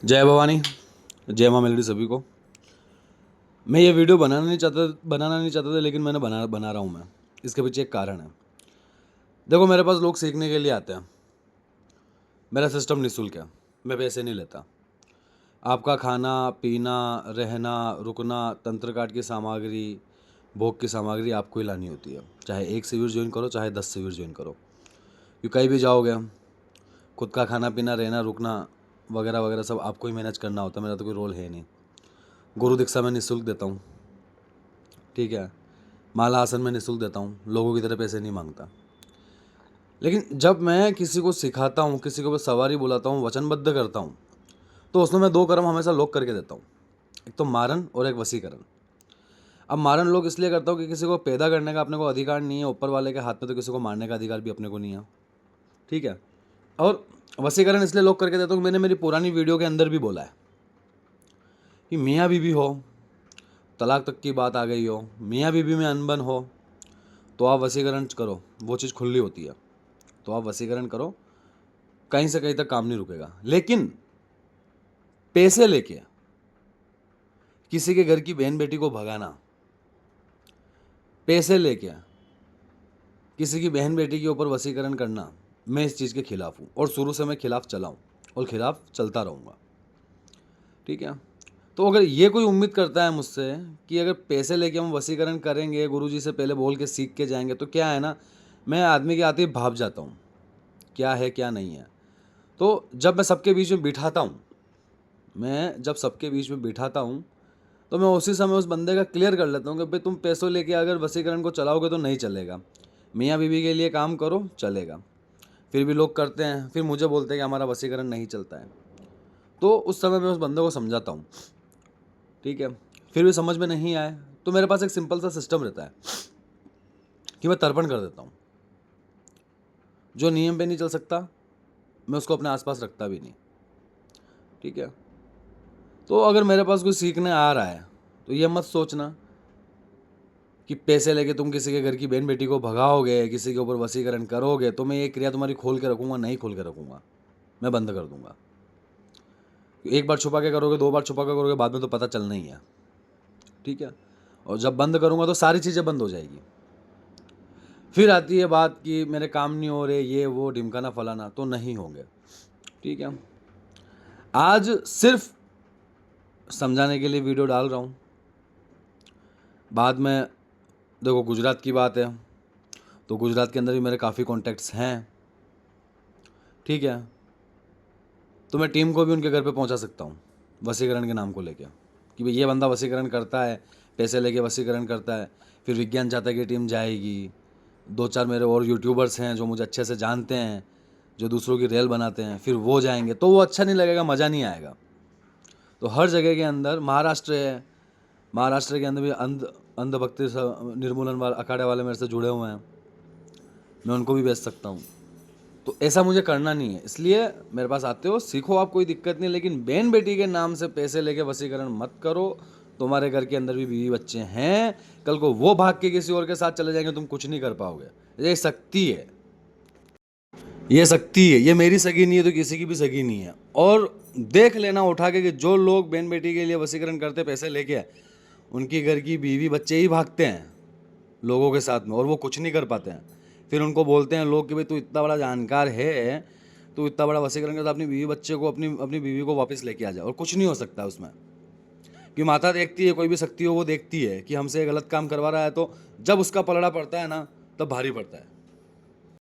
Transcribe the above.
जय भवानी, जय माँ मेलडी सभी को। मैं ये वीडियो बनाना नहीं चाहता था, लेकिन मैंने बना रहा हूँ मैं। इसके पीछे एक कारण है। देखो, मेरे पास लोग सीखने के लिए आते हैं। मेरा सिस्टम निःशुल्क है, मैं पैसे नहीं लेता। आपका खाना पीना, रहना, रुकना, तंत्र काट की सामग्री, भोग की सामग्री आपको ही लानी होती है। चाहे 1 शिविर ज्वाइन करो, चाहे 10 शिविर ज्वाइन करो। क्यों कहीं भी जाओगे, खुद का खाना पीना, रहना, रुकना वगैरह वगैरह सब आपको ही मैनेज करना होता है। मेरा तो कोई रोल है नहीं। गुरु दीक्षा मैं निःशुल्क देता हूँ, ठीक है। माला आसन में निःशुल्क देता हूँ, लोगों की तरह पैसे नहीं मांगता। लेकिन जब मैं किसी को सिखाता हूँ, किसी को सवारी बुलाता हूँ, वचनबद्ध करता हूँ, तो उसमें मैं 2 कर्म हमेशा लोक करके देता हूँ। एक तो मारन और एक वशीकरण। अब मारन लोग इसलिए करता हूँ कि किसी को पैदा करने का अपने को अधिकार नहीं है ऊपर वाले के हाथ में, तो किसी को मारने का अधिकार भी अपने को नहीं है, ठीक है। और वशीकरण इसलिए लोक करके देता हूँ, मैंने मेरी पुरानी वीडियो के अंदर भी बोला है कि मियाँ बीवी हो, तलाक तक की बात आ गई हो, मियाँ बीवी में अनबन हो, तो आप वशीकरण करो, वो चीज़ खुली होती है। तो आप वशीकरण करो, कहीं से कहीं तक काम नहीं रुकेगा। लेकिन पैसे लेके किसी के घर की बहन बेटी को भगाना, पैसे लेके किसी की बहन बेटी के ऊपर वशीकरण करना, मैं इस चीज़ के खिलाफ हूँ और शुरू से मैं खिलाफ चला हूँ और खिलाफ चलता रहूँगा, ठीक है। तो अगर ये कोई उम्मीद करता है मुझसे कि अगर पैसे लेके हम वशीकरण करेंगे, गुरुजी से पहले बोल के सीख के जाएंगे, तो क्या है ना, मैं आदमी के आते ही भाप जाता हूँ क्या है क्या नहीं है। तो जब मैं सबके बीच में बिठाता हूँ, तो मैं उसी समय उस बंदे का क्लियर कर लेता हूँ कि भाई तुम पैसों लेके अगर वशीकरण को चलाओगे तो नहीं चलेगा। मियाँ बीवी के लिए काम करो, चलेगा। फिर भी लोग करते हैं, फिर मुझे बोलते हैं कि हमारा वशीकरण नहीं चलता है। तो उस समय मैं उस बंदे को समझाता हूँ, ठीक है। फिर भी समझ में नहीं आए तो मेरे पास एक सिंपल सा सिस्टम रहता है कि मैं तर्पण कर देता हूँ। जो नियम पे नहीं चल सकता, मैं उसको अपने आसपास रखता भी नहीं, ठीक है। तो अगर मेरे पास कोई सीखने आ रहा है तो ये मत सोचना कि पैसे लेके तुम किसी के घर की बहन बेटी को भगाओगे, किसी के ऊपर वशीकरण करोगे तो मैं ये क्रिया तुम्हारी खोल के रखूँगा, नहीं खोल के रखूँगा, मैं बंद कर दूँगा। एक बार छुपा के करोगे, 2 बार छुपा के करोगे, बाद में तो पता चलना ही है, ठीक है। और जब बंद करूँगा तो सारी चीज़ें बंद हो जाएगी। फिर आती है बात कि मेरे काम नहीं हो रहे, ये वो ढिमकाना फलाना, तो नहीं होंगे, ठीक है। आज सिर्फ समझाने के लिए वीडियो डाल रहा हूँ। बाद में देखो, गुजरात की बात है तो गुजरात के अंदर भी मेरे काफ़ी कॉन्टैक्ट्स हैं, ठीक है। तो मैं टीम को भी उनके घर पे पहुंचा सकता हूं वशीकरण के नाम को लेके कि भाई ये बंदा वशीकरण करता है, पैसे लेके वशीकरण करता है। फिर विज्ञान चाहता है कि टीम जाएगी। 2-4 मेरे और यूट्यूबर्स हैं जो मुझे अच्छे से जानते हैं, जो दूसरों की रेल बनाते हैं, फिर वो जाएंगे तो वो अच्छा नहीं लगेगा, मज़ा नहीं आएगा। तो हर जगह के अंदर महाराष्ट्र है, महाराष्ट्र के अंदर भी अंधभक्ति निर्मूलन वाले अखाड़े वाले मेरे से जुड़े हुए हैं, मैं उनको भी बेच सकता हूँ। तो ऐसा मुझे करना नहीं है, इसलिए मेरे पास आते हो, सीखो, आप कोई दिक्कत नहीं। लेकिन बहन बेटी के नाम से पैसे लेके वशीकरण मत करो। तुम्हारे घर के अंदर भी बीवी बच्चे हैं, कल को वो भाग के किसी और के साथ चले जाएंगे, तुम कुछ नहीं कर पाओगे। ये शक्ति है, ये शक्ति है, ये मेरी सगी नहीं है तो किसी की भी सगी नहीं है। और देख लेना उठा के कि जो लोग बहन बेटी के लिए वशीकरण करते पैसे लेके, उनकी घर की बीवी बच्चे ही भागते हैं लोगों के साथ में और वो कुछ नहीं कर पाते हैं। फिर उनको बोलते हैं लोग कि भाई तू इतना बड़ा जानकार है, तू इतना बड़ा वशीकरण करता, अपनी बीवी बच्चे को, अपनी बीवी को वापस लेके आ जाए। और कुछ नहीं हो सकता उसमें, कि माता देखती है, कोई भी शक्ति हो वो देखती है कि हमसे गलत काम करवा रहा है, तो जब उसका पलड़ा पड़ता है ना, तब भारी पड़ता है।